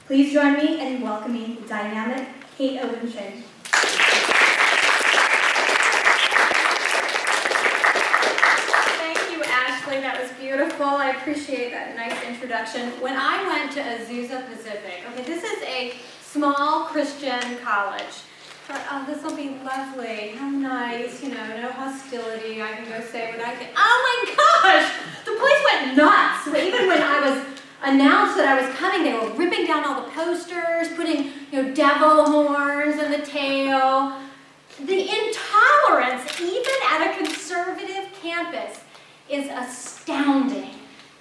Please join me in welcoming the dynamic Kate Obenshain. Thank you, Ashley. That was beautiful. I appreciate that nice introduction. When I went to Azusa Pacific, okay, this is a small Christian college. I thought, oh, this will be lovely. How nice, you know, no hostility. I can go say what I think. Oh my gosh! The place went nuts. Even when I was announced that I was coming, they were ripping down all the posters, putting, you know, devil horns in the tail. The intolerance, even at a conservative campus, is astounding.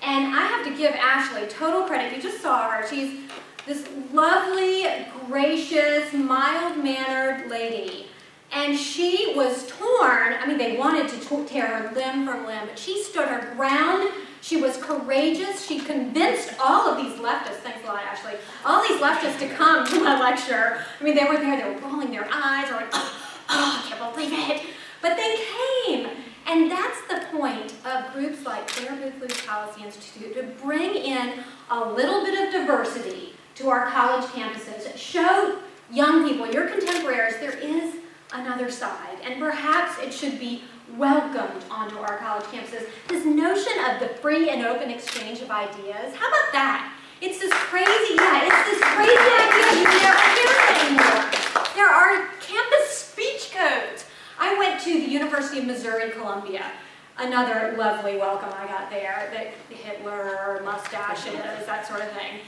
And I have to give Ashley total credit. You just saw her. She's this lovely, gracious, mild-mannered lady. And she was torn. I mean, they wanted to tear her limb from limb, but she stood her ground. She was courageous. She convinced all of these leftists, thanks a lot, Ashley, all these leftists to come to my lecture. I mean, they were there, they were rolling their eyes, or like, oh, I can't believe it. But they came. And that's the point of groups like Claire Booth Lewis Policy Institute, to bring in a little bit of diversity to our college campuses. Show young people, your contemporaries, there is another side, and perhaps it should be welcomed onto our college campuses. This notion of the free and open exchange of ideas, how about that? It's this crazy, it's this crazy idea you never hear it anymore. There are campus speech codes. I went to the University of Missouri-Columbia. Another lovely welcome I got there, the Hitler mustaches, that sort of thing.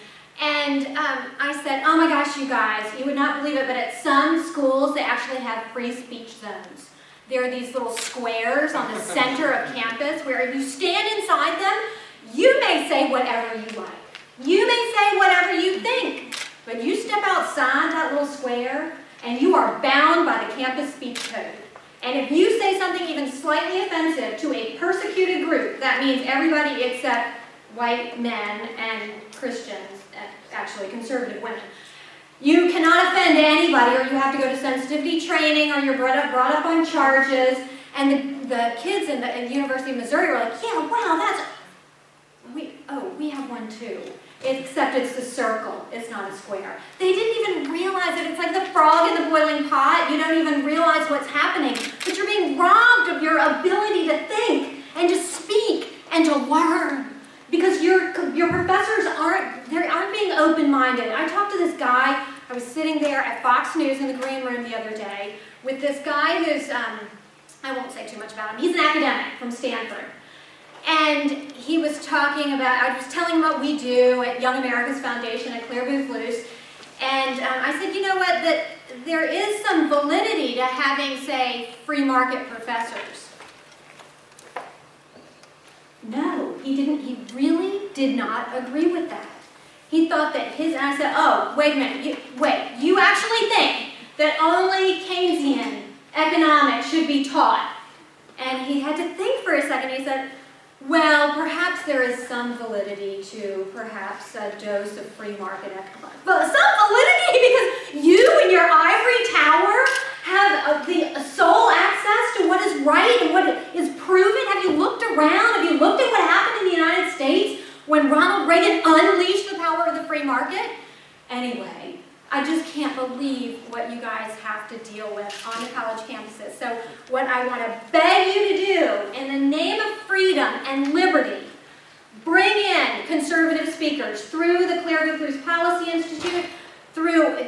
And I said, oh my gosh, you guys, you would not believe it, but at some schools they actually have free speech zones. There are these little squares on the center of campus where if you stand inside them, you may say whatever you like. You may say whatever you think, but you step outside that little square and you are bound by the campus speech code. And if you say something even slightly offensive to a persecuted group, that means everybody except white men and Christians, actually conservative women. You cannot offend anybody, or you have to go to sensitivity training, or you're brought up on charges. And the kids in the University of Missouri were like, yeah, wow, we have one too. Except it's the circle, it's not a square. They didn't even realize it. It's like the frog in the boiling pot. You don't even realize what's happening. But you're being robbed of your ability to think and to speak and to learn. Because your professors aren't being open-minded. I talked to this guy. I was sitting there at Fox News in the green room the other day with this guy who's, I won't say too much about him. He's an academic from Stanford. And he was talking about, I was telling him what we do at Young America's Foundation at Claire Booth Lewis. And I said, you know what, that there is some validity to having, say, free market professors. No, he didn't. He really did not agree with that. He thought that and I said, oh, wait a minute, you actually think that only Keynesian economics should be taught? And he had to think for a second. He said, well, perhaps there is some validity to perhaps a dose of free market economics. But some validity because you in your ivory tower have the sole access to what is right and what is proven. Have you looked around? Have you looked at what happened in the United States when Ronald Reagan unleashed the power of the free market? Anyway, I just can't believe what you guys have to deal with on the college campuses. So what I want to beg you to do, in the name of freedom and liberty, bring in conservative speakers through the Claire Booth Lewis Policy Institute,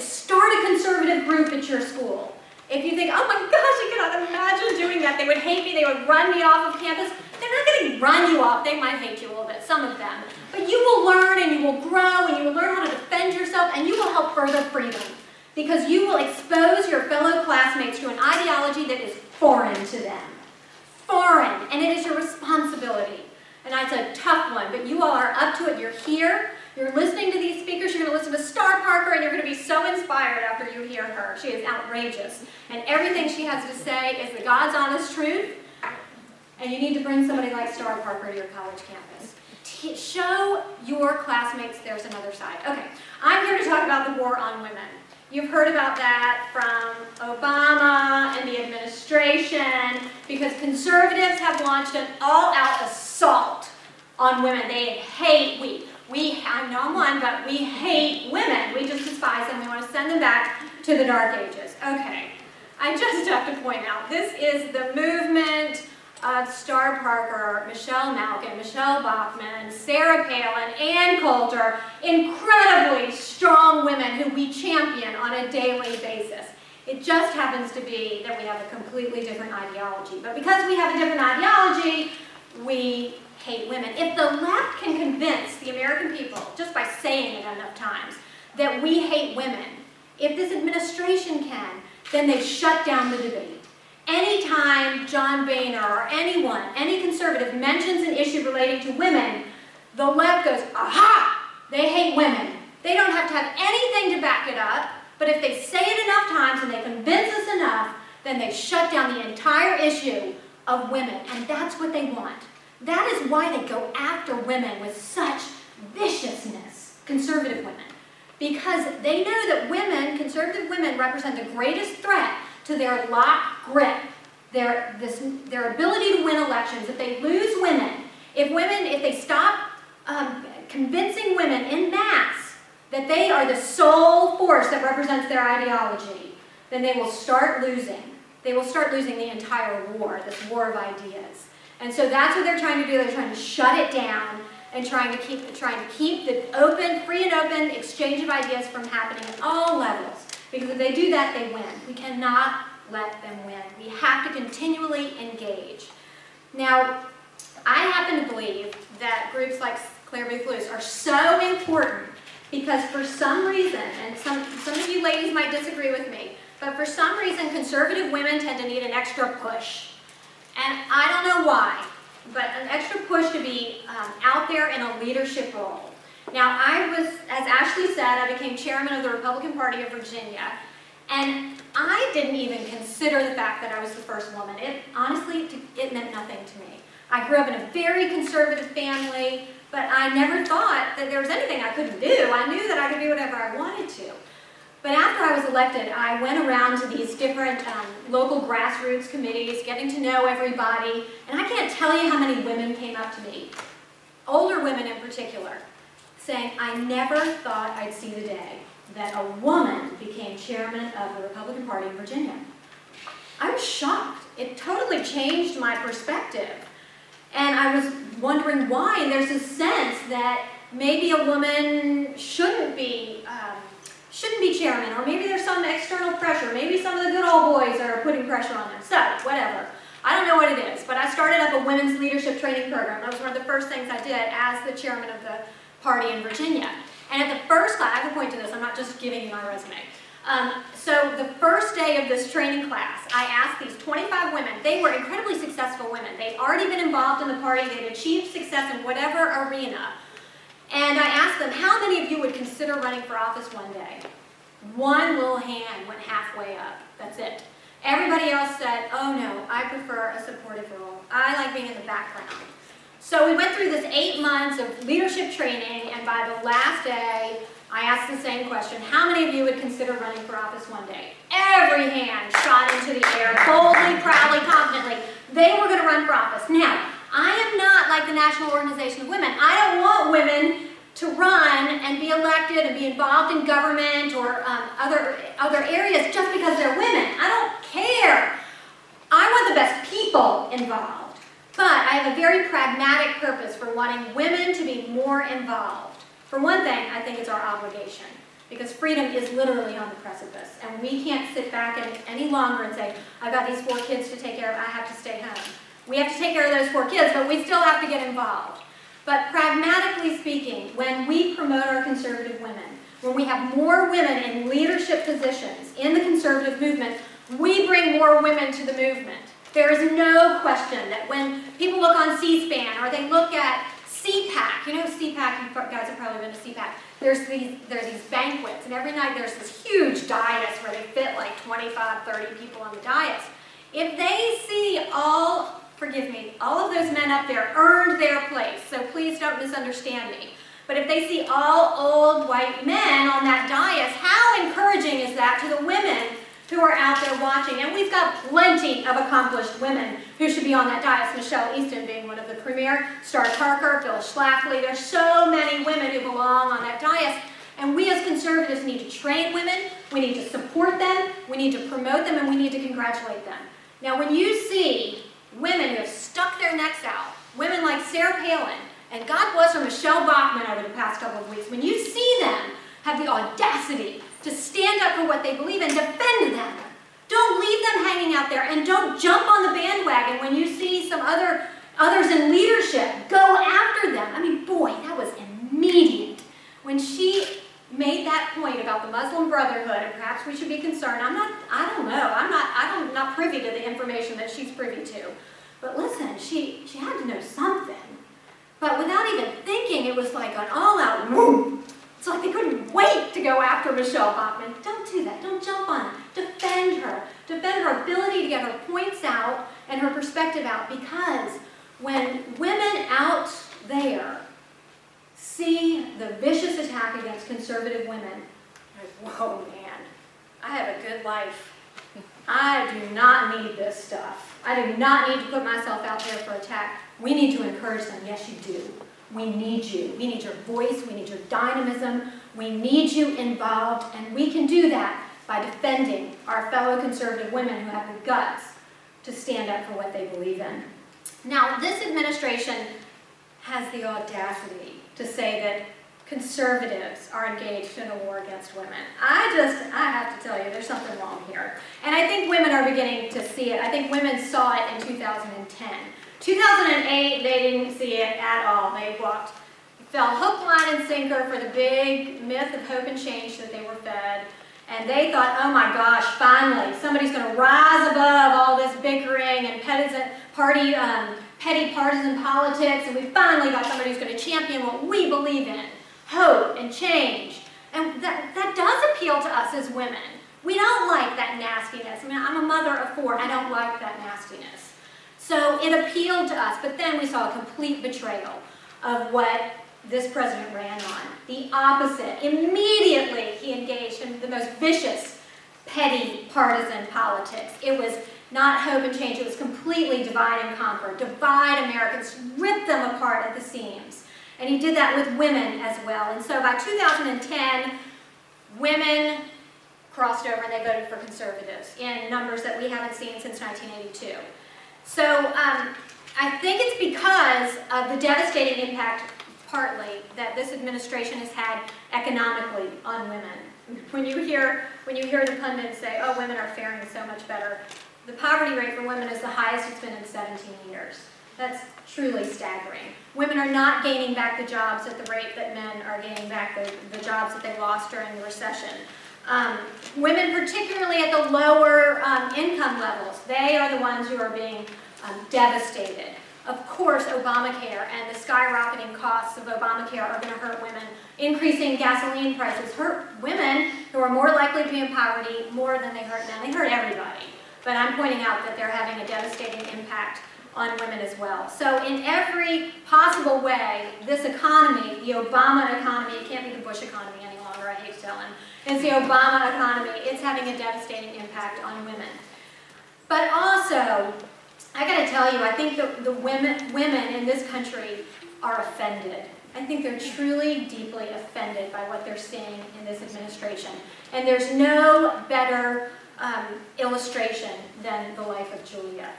start a conservative group at your school. If you think, oh my gosh, I cannot imagine doing that, they would hate me, they would run me off of campus. They're not going to run you off. They might hate you a little bit, some of them. But you will learn and you will grow and you will learn how to defend yourself and you will help further freedom. Because you will expose your fellow classmates to an ideology that is foreign to them. Foreign. And it is your responsibility. And that's a tough one, but you all are up to it. You're here. You're listening to these speakers. You're going to listen to Star Parker, and you're going to be so inspired after you hear her. She is outrageous. And everything she has to say is the God's honest truth. And you need to bring somebody like Star Parker to your college campus. Show your classmates there's another side. Okay, I'm here to talk about the war on women. You've heard about that from Obama and the administration because conservatives have launched an all-out assault on women. They hate, I know I'm one, but we hate women. We just despise them. We want to send them back to the Dark Ages. Okay, I just have to point out, this is the movement of Star Parker, Michelle Malkin, Michelle Bachmann, Sarah Palin, Ann Coulter, incredibly strong women who we champion on a daily basis. It just happens to be that we have a completely different ideology. But because we have a different ideology, we hate women. If the left can convince the American people, just by saying it enough times, that we hate women, if this administration can, then they shut down the debate. Anytime John Boehner or anyone, any conservative, mentions an issue relating to women, the left goes, aha, they hate women. They don't have to have anything to back it up, but if they say it enough times and they convince us enough, then they shut down the entire issue of women, and that's what they want. That is why they go after women with such viciousness, conservative women, because they know that women, conservative women, represent the greatest threat to their lock grip, their ability to win elections. If they lose women, if they stop convincing women in mass that they are the sole force that represents their ideology, then they will start losing. They will start losing the entire war, this war of ideas. And so that's what they're trying to do. They're trying to shut it down and trying to keep the open, free and open exchange of ideas from happening at all levels. Because if they do that, they win. We cannot let them win. We have to continually engage. Now, I happen to believe that groups like Claire Booth Lewis are so important because for some reason, and some of you ladies might disagree with me, but for some reason conservative women tend to need an extra push. And I don't know why, but an extra push to be out there in a leadership role. Now, as Ashley said, I became chairman of the Republican Party of Virginia, and I didn't even consider the fact that I was the first woman. Honestly, it meant nothing to me. I grew up in a very conservative family, but I never thought that there was anything I couldn't do. I knew that I could do whatever I wanted to. But after I was elected, I went around to these different local grassroots committees, getting to know everybody, and I can't tell you how many women came up to me, older women in particular, saying, I never thought I'd see the day that a woman became chairman of the Republican Party in Virginia. I was shocked. It totally changed my perspective. And I was wondering why, and there's this sense that maybe a woman shouldn't be chairman, or maybe there's some external pressure, maybe some of the good old boys are putting pressure on them. So, whatever. I don't know what it is, but I started up a women's leadership training program. That was one of the first things I did as the chairman of the party in Virginia. And at the first class, I can point to this, I'm not just giving you my resume. So the first day of this training class, I asked these 25 women, they were incredibly successful women. They'd already been involved in the party, they'd achieved success in whatever arena. And I asked them, how many of you would consider running for office one day? One little hand went halfway up, that's it. Everybody else said, oh no, I prefer a supportive role. I like being in the background. So we went through this 8 months of leadership training, and by the last day, I asked the same question, how many of you would consider running for office one day? Every hand shot into the air, boldly, proudly, confidently. They were going to run for office. Now, I am not like the National Organization of Women. I don't want women to run and be elected and be involved in government or other areas just because they're women. I don't care. I want the best people involved. But I have a very pragmatic purpose for wanting women to be more involved. For one thing, I think it's our obligation, because freedom is literally on the precipice, and we can't sit back any longer and say, I've got these 4 kids to take care of, I have to stay home. We have to take care of those 4 kids, but we still have to get involved. But pragmatically speaking, when we promote our conservative women, when we have more women in leadership positions in the conservative movement, we bring more women to the movement. There is no question that when people look on C-SPAN or they look at CPAC, you know CPAC, you guys have probably been to CPAC, there are these banquets, and every night there's this huge dais where they fit like 25, 30 people on the dais. If they see all, forgive me, all of those men up there earned their place, so please don't misunderstand me. But if they see all old white men on that dais, how encouraging is that to the women who are out there watching. And we've got plenty of accomplished women who should be on that dais, Michelle Easton being one of the premier, Star Parker, Phil Schlafly. There's so many women who belong on that dais. And we as conservatives need to train women, we need to support them, we need to promote them, and we need to congratulate them. Now when you see women who have stuck their necks out, women like Sarah Palin, and God bless her, Michelle Bachmann over the past couple of weeks, when you see them have the audacity to stand up for what they believe in, defend them. Don't leave them hanging out there, and don't jump on the bandwagon when you see some others in leadership. Go after them. I mean, boy, that was immediate. When she made that point about the Muslim Brotherhood, and perhaps we should be concerned. I'm not privy to the information that she's privy to. But listen, she had to know something. But without even thinking, it was like an all-out move. It's like they couldn't wait to go after Michelle Bachmann. Don't do that. Don't jump on her. Defend her. Defend her ability to get her points out and her perspective out. Because when women out there see the vicious attack against conservative women, like, whoa, man, I have a good life. I do not need this stuff. I do not need to put myself out there for attack. We need to encourage them. Yes, you do. We need you. We need your voice. We need your dynamism. We need you involved, and we can do that by defending our fellow conservative women who have the guts to stand up for what they believe in. Now, this administration has the audacity to say that conservatives are engaged in a war against women. I have to tell you, there's something wrong here. And I think women are beginning to see it. I think women saw it in 2010. 2008, they didn't see it at all. They fell hook, line, and sinker for the big myth of hope and change that they were fed. And they thought, oh my gosh, finally, somebody's going to rise above all this bickering and petty partisan politics, and we finally got somebody who's going to champion what we believe in, hope and change. And that does appeal to us as women. We don't like that nastiness. I mean, I'm a mother of 4. I don't like that nastiness. So it appealed to us, but then we saw a complete betrayal of what this president ran on. The opposite. Immediately he engaged in the most vicious, petty, partisan politics. It was not hope and change. It was completely divide and conquer. Divide Americans, rip them apart at the seams. And he did that with women as well. And so by 2010, women crossed over and they voted for conservatives in numbers that we haven't seen since 1982. So I think it's because of the devastating impact, partly, that this administration has had economically on women. When you hear the pundits say, oh, women are faring so much better, the poverty rate for women is the highest it's been in 17 years. That's truly staggering. Women are not gaining back the jobs at the rate that men are gaining back the jobs that they lost during the recession. Women, particularly at the lower income levels, they are the ones who are being devastated. Of course, Obamacare and the skyrocketing costs of Obamacare are going to hurt women. Increasing gasoline prices hurt women who are more likely to be in poverty more than they hurt men. They hurt everybody. But I'm pointing out that they're having a devastating impact on women as well. So in every possible way, this economy, the Obama economy, it can't be the Bush economy any longer, I hate to tell him. It's the Obama economy. It's having a devastating impact on women. But also, I gotta tell you, I think the women in this country are offended. I think they're truly, deeply offended by what they're seeing in this administration. And there's no better illustration than the life of Julia.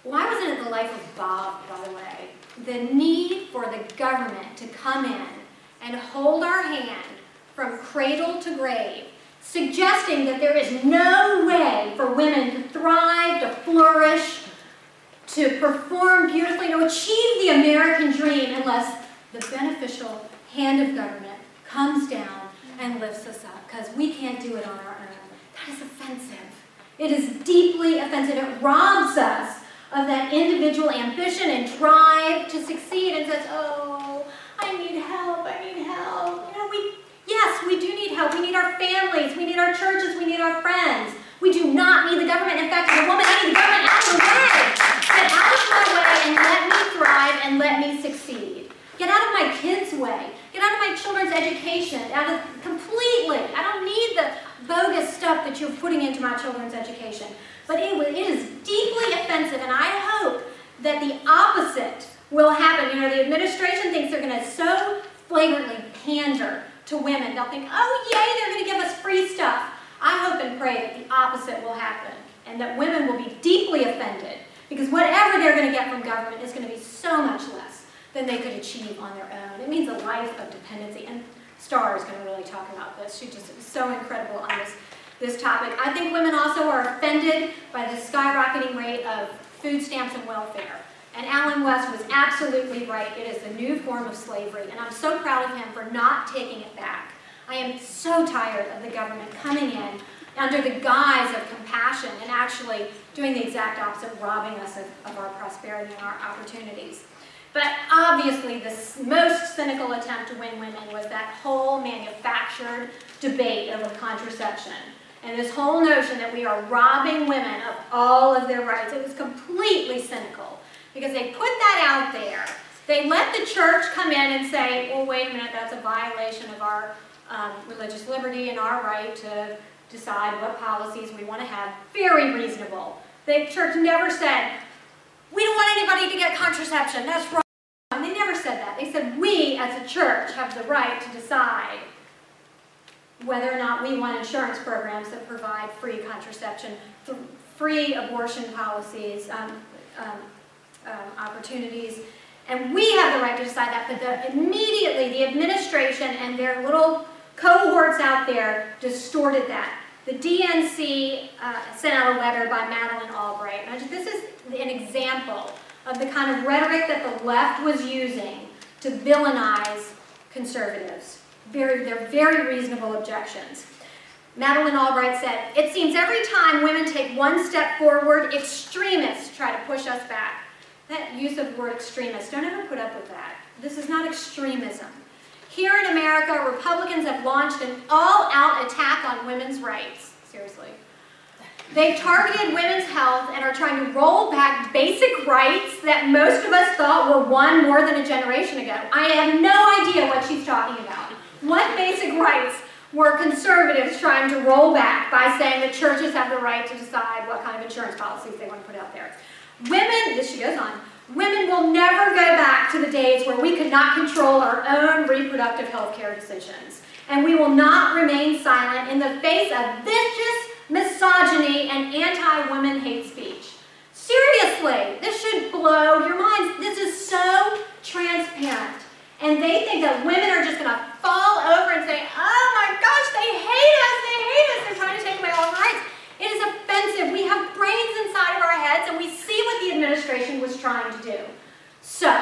Why wasn't it the life of Bob, by the way? The need for the government to come in and hold our hand from cradle to grave, suggesting that there is no way for women to thrive, to flourish, to perform beautifully, to achieve the American dream unless the beneficial hand of government comes down and lifts us up, because we can't do it on our own. That is offensive. It is deeply offensive. It robs us of that individual ambition and drive to succeed and says, oh, I need help, I need help. You know, yes, we do need help. We need our families, we need our churches, we need our friends. We do not need the government. In fact, as a woman, I need the government out of the way. Get out of my way and let me thrive and let me succeed. Get out of my kids' way. Get out of my children's education. Completely. I don't need bogus stuff that you're putting into my children's education. But it is deeply offensive, and I hope that the opposite will happen. You know, the administration thinks they're going to so flagrantly pander to women. They'll think, oh yay, they're going to give us free stuff. I hope and pray that the opposite will happen, and that women will be deeply offended, because whatever they're going to get from government is going to be so much less than they could achieve on their own. It means a life of dependency, and Star is going to really talk about this. She just is so incredible on this topic. I think women also are offended by the skyrocketing rate of food stamps and welfare. And Alan West was absolutely right. It is the new form of slavery, and I'm so proud of him for not taking it back. I am so tired of the government coming in under the guise of compassion and actually doing the exact opposite, robbing us of our prosperity and our opportunities. But obviously, the most cynical attempt to win women was that whole manufactured debate over contraception. And this whole notion that we are robbing women of all of their rights. It was completely cynical, because they put that out there. They let the church come in and say, well, wait a minute, that's a violation of our religious liberty and our right to decide what policies we want to have. Very reasonable. The church never said, we don't want anybody to get contraception, that's wrong. They never said that. They said, we as a church have the right to decide whether or not we want insurance programs that provide free contraception, free abortion policies, opportunities, and we have the right to decide that. But immediately the administration and their little cohorts out there distorted that. The DNC sent out a letter by Madeleine Albright. And this is an example of the kind of rhetoric that the left was using to villainize conservatives. They're very reasonable objections. Madeleine Albright said, it seems every time women take one step forward, extremists try to push us back. That use of the word extremist, don't ever put up with that. This is not extremism. Here in America, Republicans have launched an all-out attack on women's rights. Seriously. They've targeted women's health and are trying to roll back basic rights that most of us thought were won more than a generation ago. I have no idea what she's talking about. What basic rights were conservatives trying to roll back by saying that churches have the right to decide what kind of insurance policies they want to put out there? Women, this she goes on, women will never go back to the days where we could not control our own reproductive health care decisions. And we will not remain silent in the face of vicious misogyny and anti-women hate speech. Seriously, this should blow your minds. This is so transparent. And they think that women are just going to fall over and say, oh my gosh, they hate us, they're trying to take away all of our rights. It is offensive. We have brains inside of our heads, and we see what the administration was trying to do. So,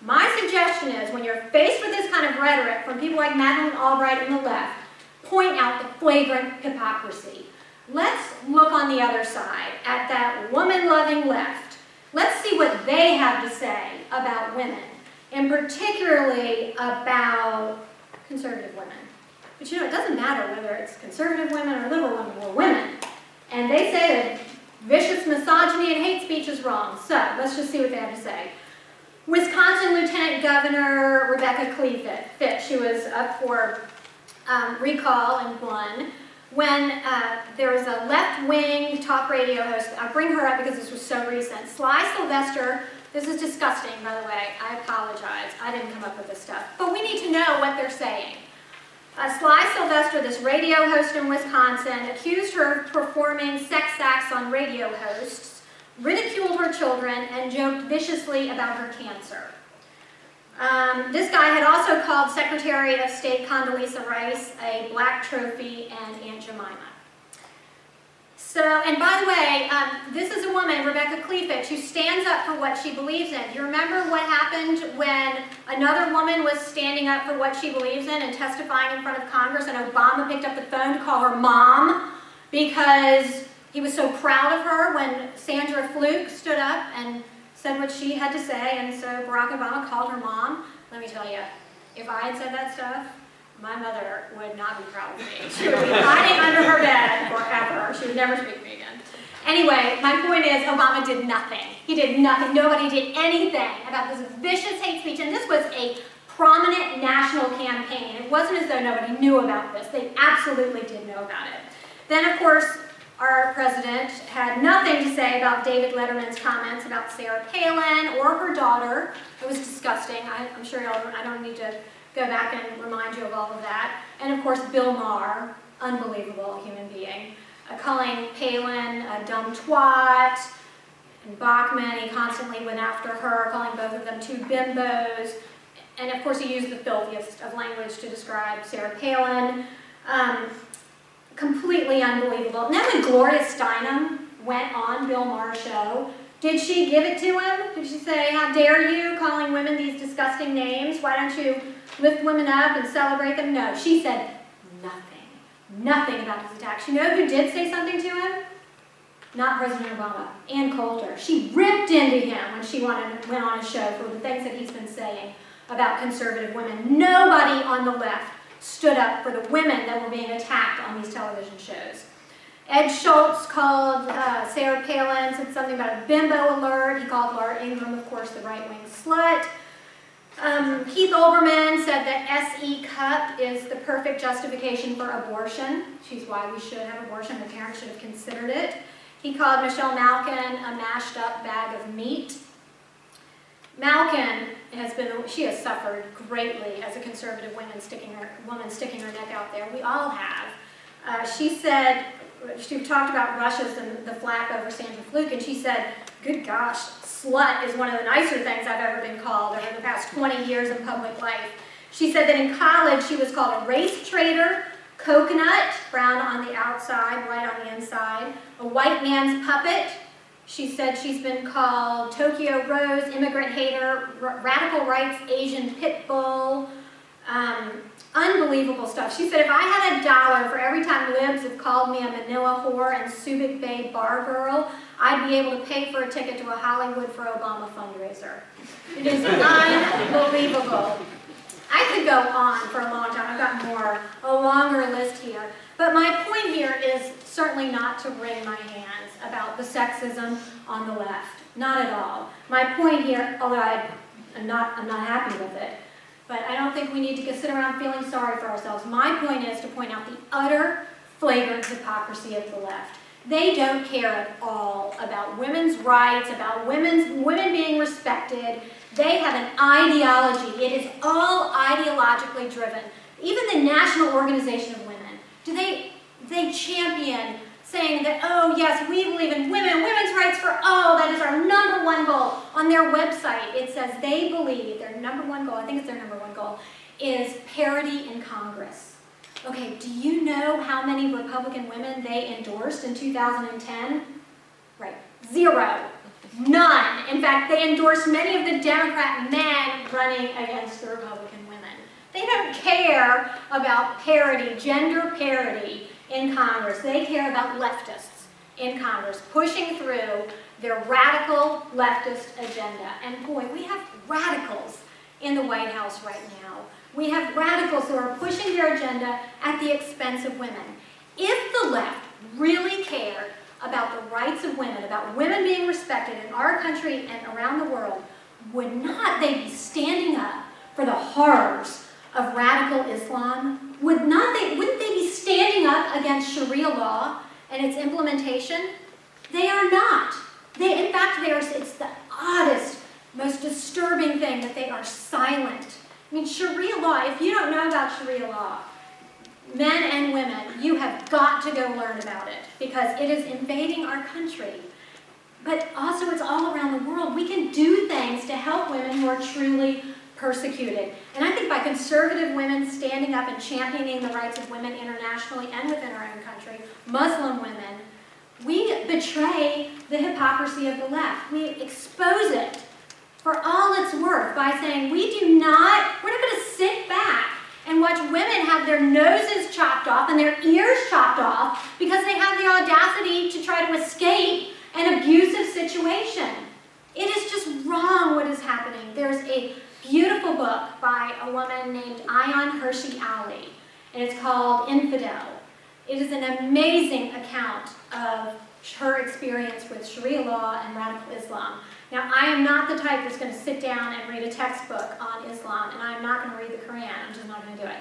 my suggestion is, when you're faced with this kind of rhetoric from people like Madeleine Albright and the left, point out the flagrant hypocrisy. Let's look on the other side at that woman-loving left. Let's see what they have to say about women, and particularly about conservative women. But you know, it doesn't matter whether it's conservative women or liberal women, we're women. And they say that vicious misogyny and hate speech is wrong. So, let's just see what they have to say. Wisconsin Lieutenant Governor Rebecca Fitch, she was up for recall and won, when there was a left-wing talk radio host. I bring her up because this was so recent. Sly Sylvester, this is disgusting, by the way. I apologize. I didn't come up with this stuff. But we need to know what they're saying. Sly Sylvester, this radio host in Wisconsin, accused her of performing sex acts on radio hosts, ridiculed her children, and joked viciously about her cancer. This guy had also called Secretary of State Condoleezza Rice a black trophy and Aunt Jemima. So, and by the way, this is a woman, Rebecca Fitch, who stands up for what she believes in. You remember what happened when another woman was standing up for what she believes in and testifying in front of Congress, and Obama picked up the phone to call her mom because he was so proud of her when Sandra Fluke stood up and said what she had to say, and so Barack Obama called her mom. Let me tell you, if I had said that stuff, my mother would not be proud of me. She would be hiding under her bed forever. She would never speak to me again. Anyway, my point is, Obama did nothing. He did nothing. Nobody did anything about this vicious hate speech, and this was a prominent national campaign. It wasn't as though nobody knew about this. They absolutely did know about it. Then, of course, our president had nothing to say about David Letterman's comments about Sarah Palin or her daughter. It was disgusting. I'm sure I don't need to go back and remind you of all of that. And of course, Bill Maher, unbelievable human being, calling Palin a dumb twat, and Bachmann, he constantly went after her, calling both of them two bimbos. And of course, he used the filthiest of language to describe Sarah Palin. Completely unbelievable. And then when Gloria Steinem went on Bill Maher's show, did she give it to him? Did she say, how dare you, calling women these disgusting names? Why don't you lift women up and celebrate them? No, she said nothing. Nothing about his attack. You know who did say something to him? Not President Obama, Ann Coulter. She ripped into him when she went on a show for the things that he's been saying about conservative women. Nobody on the left stood up for the women that were being attacked on these television shows. Ed Schultz called Sarah Palin, said something about a bimbo alert. He called Laura Ingraham, of course, the right-wing slut. Keith Olbermann said that S.E. Cupp is the perfect justification for abortion. She's why we should have abortion. The parents should have considered it. He called Michelle Malkin a mashed-up bag of meat. Malkin she has suffered greatly as a conservative woman sticking her neck out there. We all have. She talked about Russia's and the flack over Sandra Fluke, and she said, good gosh, slut is one of the nicer things I've ever been called over the past 20 years of public life. She said that in college she was called a race traitor, coconut, brown on the outside, white on the inside, a white man's puppet. She said she's been called Tokyo Rose, immigrant hater, radical rights Asian pit bull, unbelievable stuff. She said if I had $1 for every time libs have called me a Manila whore and Subic Bay bar girl, I'd be able to pay for a ticket to a Hollywood for Obama fundraiser. It is unbelievable. I could go on for a long time. I've got a longer list here. But my point here is certainly not to wring my hands about the sexism on the left. Not at all. My point here, although I'm not happy with it, but I don't think we need to sit around feeling sorry for ourselves. My point is to point out the utter flagrant hypocrisy of the left. They don't care at all about women's rights, about women being respected. They have an ideology. It is all ideologically driven. Even the National Organization of Women, they champion saying that, oh yes, we believe in women's rights for all. That is our #1 goal. On their website, it says they believe their #1 goal, I think it's their #1 goal, is parity in Congress. Okay, do you know how many Republican women they endorsed in 2010? Right, 0. None. In fact, they endorsed many of the Democrat men running against the Republican women. They don't care about parity, gender parity in Congress. They care about leftists in Congress pushing through their radical leftist agenda. And boy, we have radicals in the White House right now. We have radicals who are pushing their agenda at the expense of women. If the left really cared about the rights of women, about women being respected in our country and around the world, would not they be standing up for the horrors of radical Islam? Wouldn't they be standing up against Sharia law and its implementation? They are not. In fact, it's the oddest, most disturbing thing that they are silent. I mean, Sharia law, if you don't know about Sharia law, men and women, you have got to go learn about it because it is invading our country. But also it's all around the world. We can do things to help women who are truly persecuted. And I think by conservative women standing up and championing the rights of women internationally and within our own country, Muslim women, we betray the hypocrisy of the left. We expose it for all it's worth by saying we're not going to sit back and watch women have their noses chopped off and their ears chopped off because they have the audacity to try to escape an abusive situation. It is just wrong what is happening. There's a beautiful book by a woman named Ayaan Hirsi Ali, and it's called Infidel. It is an amazing account of her experience with Sharia law and radical Islam. Now, I am not the type that's going to sit down and read a textbook on Islam, and I am not going to read the Quran. I'm just not going to do it.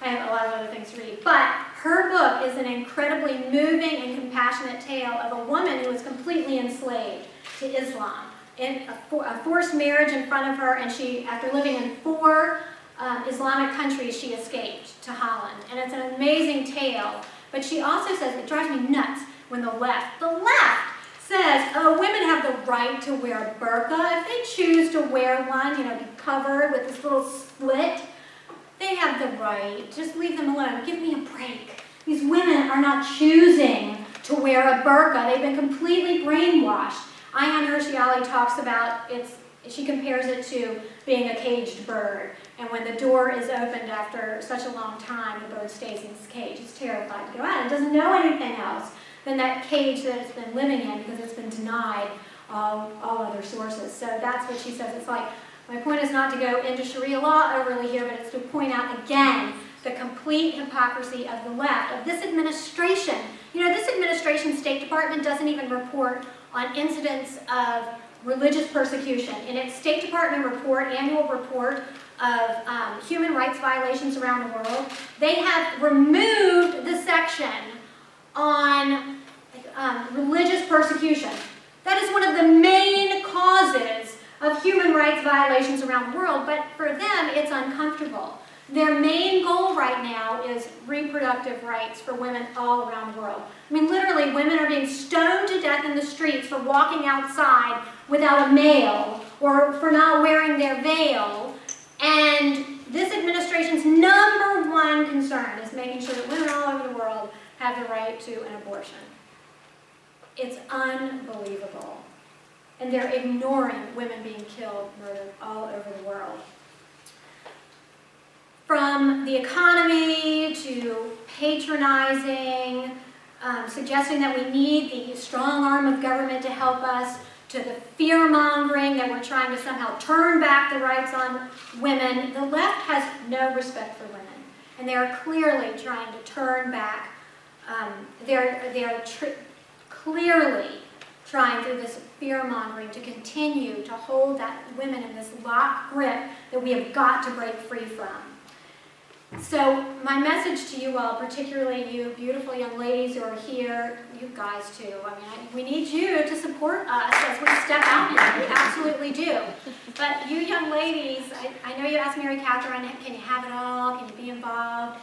I have a lot of other things to read. But her book is an incredibly moving and compassionate tale of a woman who was completely enslaved to Islam. In a forced marriage in front of her, and she, after living in 4 Islamic countries, she escaped to Holland. And it's an amazing tale. But she also says, it drives me nuts when the left says, oh, women have the right to wear a burqa. If they choose to wear one, you know, be covered with this little slit, they have the right. Just leave them alone. Give me a break. These women are not choosing to wear a burqa. They've been completely brainwashed. Ayaan Hirsi Ali talks about she compares it to being a caged bird. And when the door is opened after such a long time, the bird stays in its cage. It's terrified to go out. It doesn't know anything else than that cage that it's been living in because it's been denied all other sources. So that's what she says. It's like, my point is not to go into Sharia law overly here, but it's to point out again the complete hypocrisy of the left, of this administration. You know, this administration, State Department, doesn't even report on incidents of religious persecution. In its State Department report, annual report of human rights violations around the world, they have removed the section on religious persecution. That is one of the main causes of human rights violations around the world, but for them, it's uncomfortable. Their main goal right now is reproductive rights for women all around the world. I mean, literally, women are being stoned to death in the streets for walking outside without a male or for not wearing their veil. And this administration's #1 concern is making sure that women all over the world have the right to an abortion. It's unbelievable. And they're ignoring women being killed, murdered all over the world. From the economy to patronizing, suggesting that we need the strong arm of government to help us, to the fear-mongering that we're trying to somehow turn back the rights on women, the left has no respect for women. And they are clearly trying to turn back, clearly trying through this fear-mongering to continue to hold that women in this locked grip that we have got to break free from. So my message to you all, particularly you beautiful young ladies who are here, you guys too, I mean, we need you to support us as we step out here. We absolutely do. But you young ladies, I know you asked Mary Catherine, can you have it all? Can you be involved?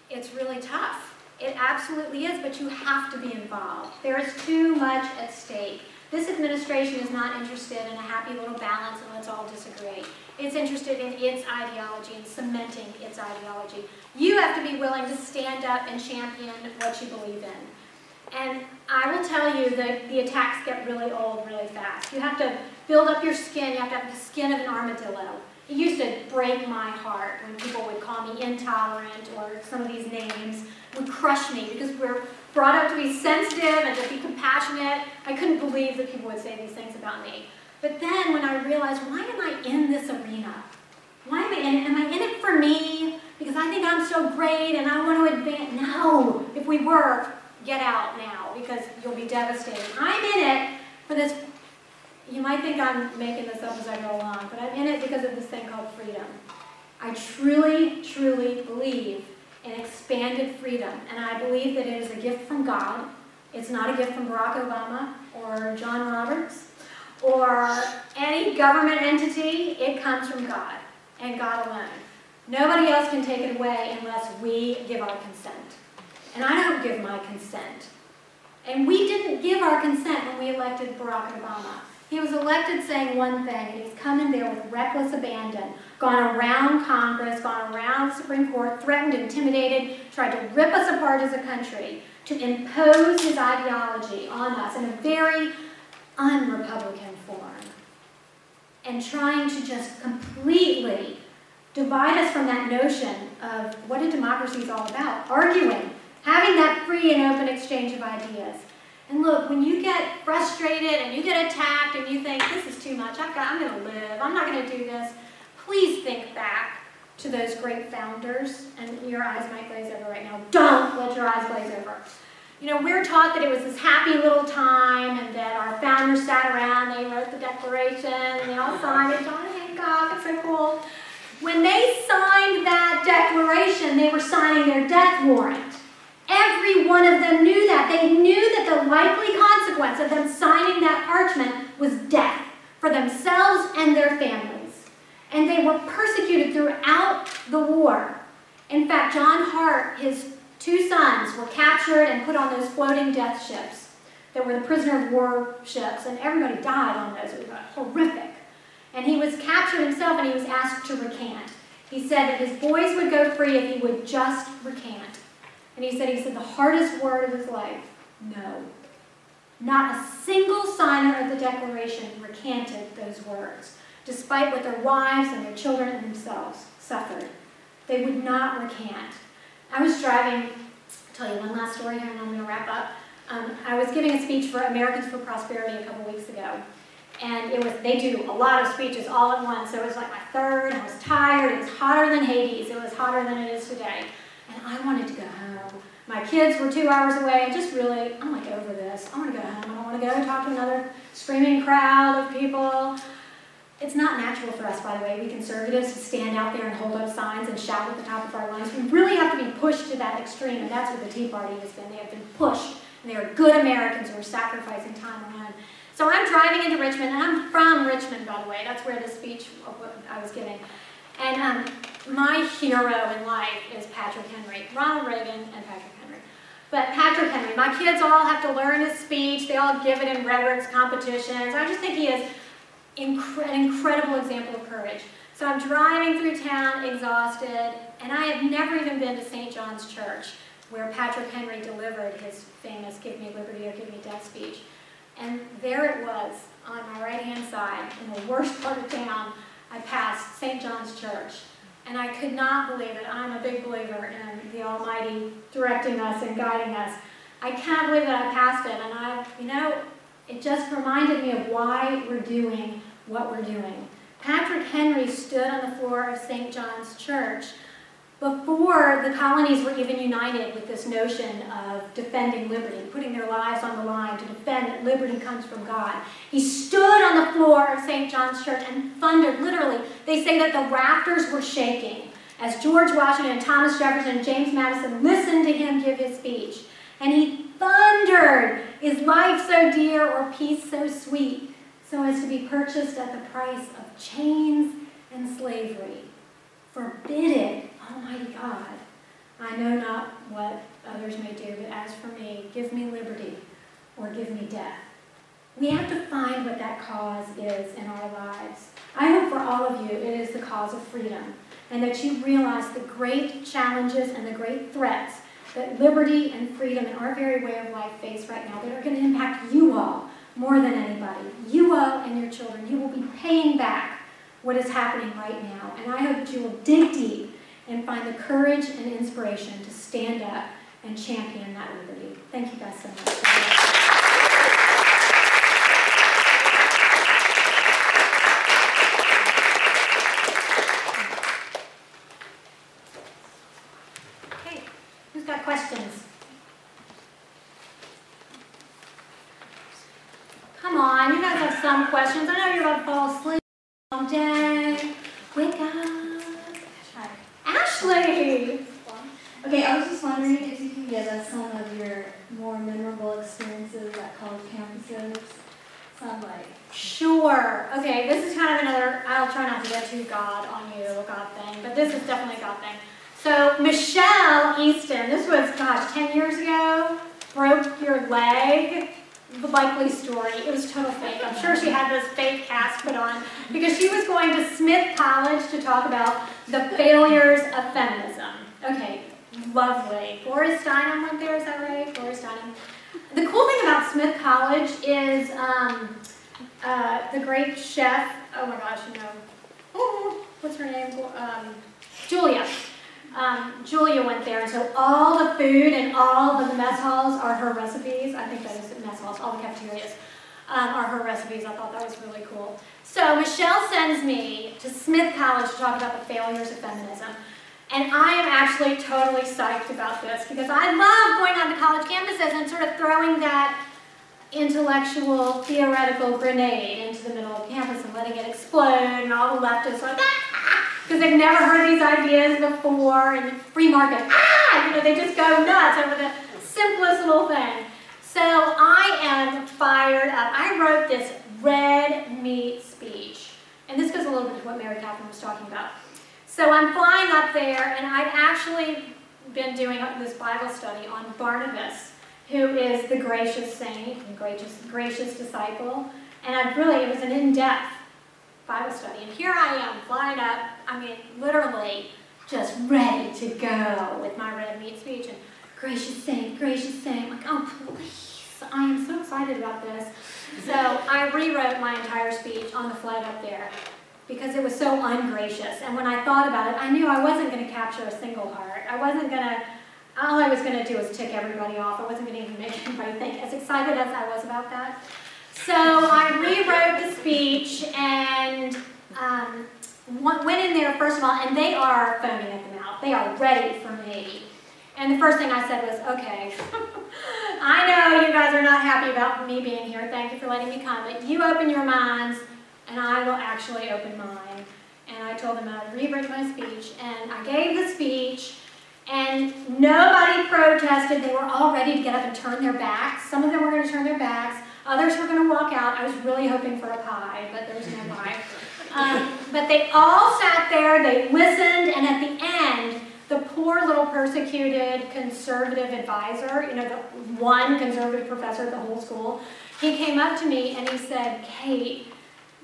It's really tough. It absolutely is, but you have to be involved. There is too much at stake. This administration is not interested in a happy little balance and let's all disagree. It's interested in its ideology and cementing its ideology. You have to be willing to stand up and champion what you believe in. And I will tell you that the attacks get really old really fast. You have to build up your skin. You have to have the skin of an armadillo. It used to break my heart when people would call me intolerant or some of these names would crush me because we're brought up to be sensitive and to be compassionate. I couldn't believe that people would say these things about me. But then when I realized, why am I in this arena? Why am I in it? Am I in it for me? Because I think I'm so great and I want to advance. No, if we were, get out now because you'll be devastated. I'm in it for this. You might think I'm making this up as I go along, but I'm in it because of this thing called freedom. I truly, truly believe in expanded freedom, and I believe that it is a gift from God. It's not a gift from Barack Obama or John Roberts or any government entity. It comes from God and God alone. Nobody else can take it away unless we give our consent. And I don't give my consent. And we didn't give our consent when we elected Barack Obama. He was elected saying one thing, and he's come in there with reckless abandon, gone around Congress, gone around the Supreme Court, threatened, intimidated, tried to rip us apart as a country, to impose his ideology on us in a very un-Republican form, and trying to just completely divide us from that notion of what a democracy is all about, arguing, having that free and open exchange of ideas. And look, when you get frustrated and you get attacked and you think, this is too much, I'm going to live, I'm not going to do this, please think back to those great founders. And your eyes might glaze over right now. Don't let your eyes glaze over. You know, we're taught that it was this happy little time and that our founders sat around, they wrote the Declaration, and they all signed it, John Hancock, it's so cool. When they signed that declaration, they were signing their death warrant. Every one of them knew that. They knew that the likely consequence of them signing that parchment was death for themselves and their families. And they were persecuted throughout the war. In fact, John Hart, his 2 sons, were captured and put on those floating death ships that were the prisoner of war ships, and everybody died on those. It was horrific. And he was captured himself, and he was asked to recant. He said that his boys would go free if he would just recant. And he said the hardest word of his life, no. Not a single signer of the Declaration recanted those words, despite what their wives and their children and themselves suffered. They would not recant. I was driving, I'll tell you one last story here and I'm going to wrap up. I was giving a speech for Americans for Prosperity a couple weeks ago. And they do a lot of speeches all at once. So it was like my third, I was tired, it was hotter than Hades, it was hotter than it is today. And I wanted to go home. My kids were 2 hours away, and just really, I'm like over this. I want to go home. I don't want to go talk to another screaming crowd of people. It's not natural for us, by the way, we conservatives, to stand out there and hold up signs and shout at the top of our lungs. We really have to be pushed to that extreme, and that's what the Tea Party has been. They have been pushed, and they are good Americans who are sacrificing time alone. So I'm driving into Richmond, and I'm from Richmond, by the way. That's where the speech I was giving. And my hero in life is Patrick Henry, Ronald Reagan and Patrick Henry. But Patrick Henry, my kids all have to learn his speech. They all give it in rhetorics competitions. I just think he is an incredible example of courage. So I'm driving through town exhausted, and I have never even been to St. John's Church, where Patrick Henry delivered his famous "Give me liberty or give me death" speech. And there it was, on my right-hand side, in the worst part of town. I passed St. John's Church, and I could not believe it. I'm a big believer in the Almighty directing us and guiding us. I can't believe that I passed it, and it just reminded me of why we're doing what we're doing. Patrick Henry stood on the floor of St. John's Church before the colonies were even united with this notion of defending liberty, putting their lives on the line to defend that liberty comes from God. He stood on the floor of St. John's Church and thundered, literally. They say that the rafters were shaking as George Washington, Thomas Jefferson, and James Madison listened to him give his speech. And he thundered, "Is life so dear or peace so sweet, so as to be purchased at the price of chains and slavery? Forbid it, Almighty God. I know not what others may do, but as for me, give me liberty or give me death." We have to find what that cause is in our lives. I hope for all of you it is the cause of freedom, and that you realize the great challenges and the great threats that liberty and freedom and our very way of life face right now that are going to impact you all more than anybody. You all and your children. You will be paying back what is happening right now. And I hope that you will dig deep and find the courage and inspiration to stand up and champion that liberty. Thank you guys so much. Okay, who's got questions? Come on, you guys have some questions. I know you're about to fall asleep all day. Wake up. Ashley! Okay, I was just wondering if you can give us some of your more memorable experiences at college campuses. Some like... Sure. Okay, this is kind of another, I'll try not to get too God on you, a God thing, but this is definitely a God thing. So Michelle Easton, this was, gosh, 10 years ago, broke your leg. The likely story. It was total fake. I'm sure she had this fake cast put on because she was going to Smith College to talk about the failures of feminism. Okay, lovely. Gloria Steinem went there, is that right? Gloria Steinem. The cool thing about Smith College is the great chef, oh my gosh, what's her name? Julia. Julia went there, and so all the food and all of the mess halls are her recipes. I think that is mess halls, all the cafeterias are her recipes. I thought that was really cool. So Michelle sends me to Smith College to talk about the failures of feminism. And I am actually totally psyched about this because I love going on to college campuses and sort of throwing that intellectual, theoretical grenade into the middle of campus and letting it explode, and all the leftists are like, ah! because they've never heard these ideas before, and free market, they just go nuts over the simplest little thing. So I am fired up. I wrote this red meat speech, and this goes a little bit to what Mary Catherine was talking about. So I'm flying up there, and I've actually been doing this Bible study on Barnabas, who is the gracious saint and gracious disciple, and it was an in-depth Bible study. And here I am, flying up, literally just ready to go with my red meat speech, and gracious saint, like, oh please, I am so excited about this. So I rewrote my entire speech on the flight up there, because it was so ungracious. And when I thought about it, I knew I wasn't going to capture a single heart. All I was going to do was tick everybody off. I wasn't going to even make anybody think, as excited as I was about that. So I rewrote the speech and went in there, first of all, and they are foaming at the mouth. They are ready for me. And the first thing I said was, okay, I know you guys are not happy about me being here. Thank you for letting me come. But you open your minds, and I will actually open mine. And I told them I'd rewrite my speech, and I gave the speech, and nobody protested. They were all ready to get up and turn their backs. Some of them were going to turn their backs. Others were going to walk out. I was really hoping for a pie, but there was no pie. But they all sat there, they listened, and at the end, the poor little persecuted conservative advisor, the one conservative professor at the whole school, he came up to me and he said, Kate,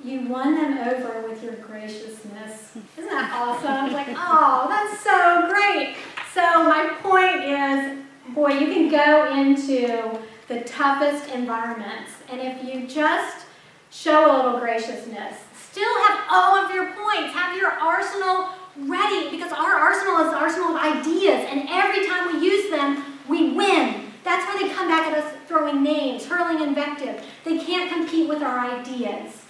you won them over with your graciousness. Isn't that awesome? I was like, oh, that's so great. So my point is, boy, you can go into the toughest environments, and if you just show a little graciousness, still have all of your points, have your arsenal ready, because our arsenal is the arsenal of ideas, and every time we use them, we win. That's why they come back at us throwing names, hurling invective. They can't compete with our ideas.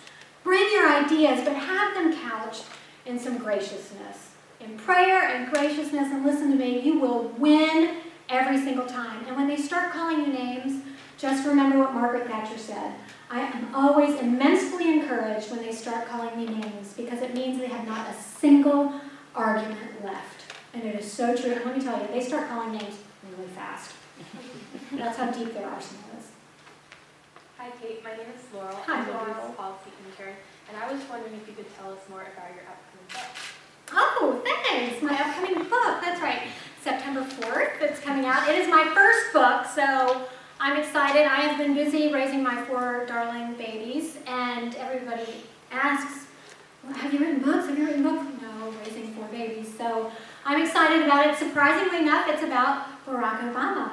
Bring your ideas, but have them couched in some graciousness. In prayer and graciousness, and listen to me, you will win every single time. And when they start calling you names, just remember what Margaret Thatcher said. I am always immensely encouraged when they start calling me names, because it means they have not a single argument left. And it is so true. And let me tell you, they start calling names really fast. That's how deep their arsenal is. Hi Kate, my name is Laurel. Hi, I'm a Laurel. business policy intern, and I was wondering if you could tell us more about your upcoming book. Oh, thanks. My upcoming book, that's right. September 4th, it's coming out. It is my first book, so I'm excited. I have been busy raising my 4 darling babies, and everybody asks, well, have you written books? Have you written books? No, raising 4 babies. So I'm excited about it. Surprisingly enough, it's about Barack Obama.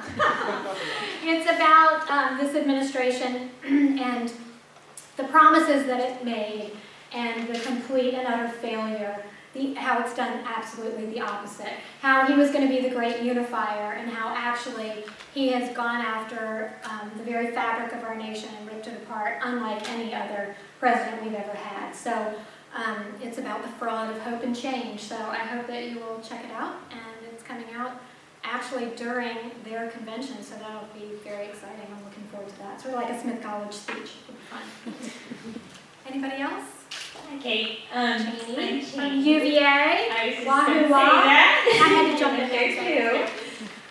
It's about this administration and the promises that it made and the complete and utter failure, how it's done absolutely the opposite. How he was going to be the great unifier, and how actually he has gone after the very fabric of our nation and ripped it apart, unlike any other president we've ever had. So it's about the fraud of hope and change. So I hope that you will check it out, and it's coming out actually during their convention, so that'll be very exciting. I'm looking forward to that. Sort of like a Smith College speech. It'll be fun. Anybody else? Hi, Kate. Cheney from Cheney. UVA. I was just Wahoo going to say wah. that. I had to jump in there there too.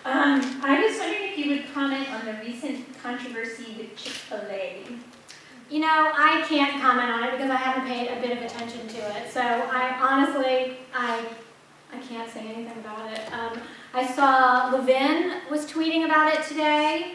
I was wondering if you would comment on the recent controversy with Chick-fil-A. You know, I can't comment on it because I haven't paid a bit of attention to it. So I honestly, I can't say anything about it. I saw Levin was tweeting about it today.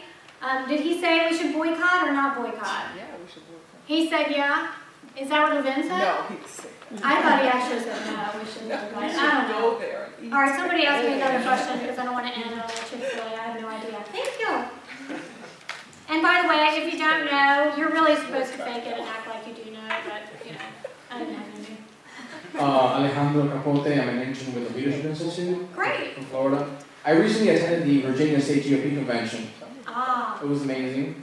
Did he say we should boycott or not boycott? Yeah, we should boycott. He said yeah. Is that what Levin said? No, he said I thought he actually said no, we shouldn't no, boycott. we I should don't know. go there. and eat. All right, somebody ask me another question because I don't want to end on a Chick-fil-A. I have no idea. Thank you. And by the way, if you don't know, you're really supposed to fake it and act like you do know, but you know, I didn't have any. Alejandro Capote, I'm an intern with the Leadership Institute Great. from Florida. I recently attended the Virginia GOP convention. Ah. It was amazing.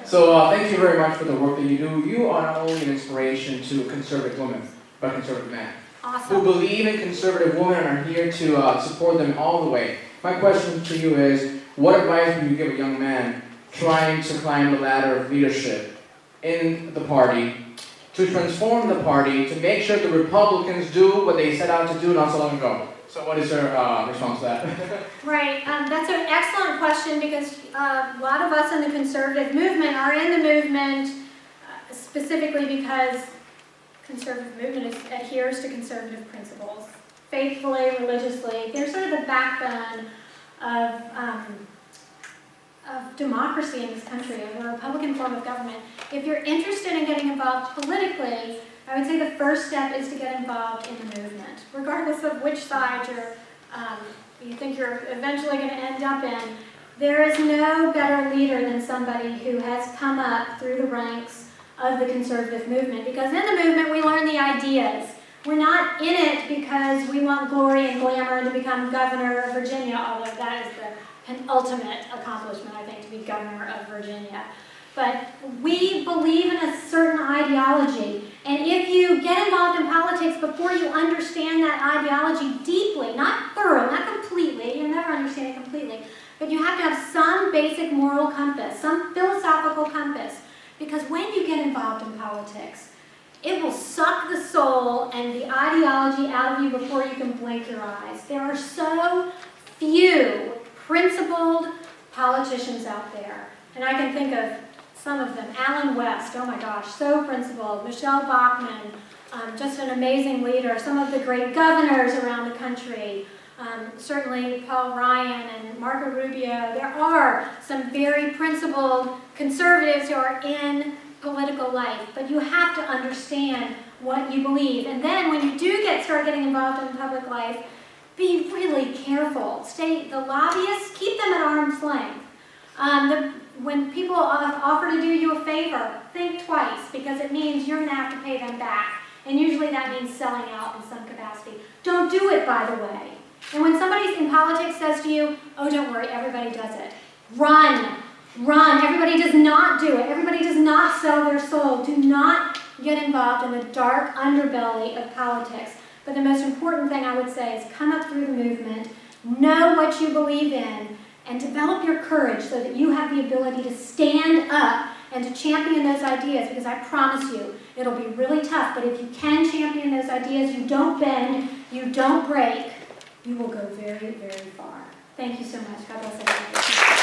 So thank you very much for the work that you do. You are not only an inspiration to conservative women, but conservative men who Awesome. believe in conservative women and are here to support them all the way. My question to you is, what advice would you give a young man trying to climb the ladder of leadership in the party to transform the party, to make sure the Republicans do what they set out to do not so long ago. So what is your response to that? Right, that's an excellent question because a lot of us in the conservative movement are in the movement specifically because conservative movement adheres to conservative principles. Faithfully, religiously, they're sort of the backbone of democracy in this country, of a Republican form of government. If you're interested in getting involved politically, I would say the first step is to get involved in the movement. Regardless of which side you think you're eventually going to end up in, there is no better leader than somebody who has come up through the ranks of the conservative movement. Because in the movement, we learn the ideas. We're not in it because we want glory and glamour and to become governor of Virginia, although that is the penultimate accomplishment, I think, to be governor of Virginia. But we believe in a certain ideology, and if you get involved in politics before you understand that ideology deeply, not thorough, not completely, you'll never understand it completely, but you have to have some basic moral compass, some philosophical compass, because when you get involved in politics, it will suck the soul and the ideology out of you before you can blink your eyes. There are so few principled politicians out there, and I can think of some of them. Alan West, oh my gosh, so principled. Michelle Bachmann, just an amazing leader. Some of the great governors around the country. Certainly Paul Ryan and Marco Rubio. There are some very principled conservatives who are in political life, but you have to understand what you believe. And then when you do start getting involved in public life, be really careful. The lobbyists, keep them at arm's length. When people offer to do you a favor, think twice, because it means you're going to have to pay them back. And usually that means selling out in some capacity. Don't do it, by the way. And when somebody in politics says to you, oh, don't worry, everybody does it. Run. Run. Everybody does not do it. Everybody does not sell their soul. Do not get involved in the dark underbelly of politics. But the most important thing I would say is come up through the movement, know what you believe in, and develop your courage so that you have the ability to stand up and to champion those ideas, because I promise you, it'll be really tough, but if you can champion those ideas, you don't bend, you don't break, you will go very, very far. Thank you so much. God bless everybody.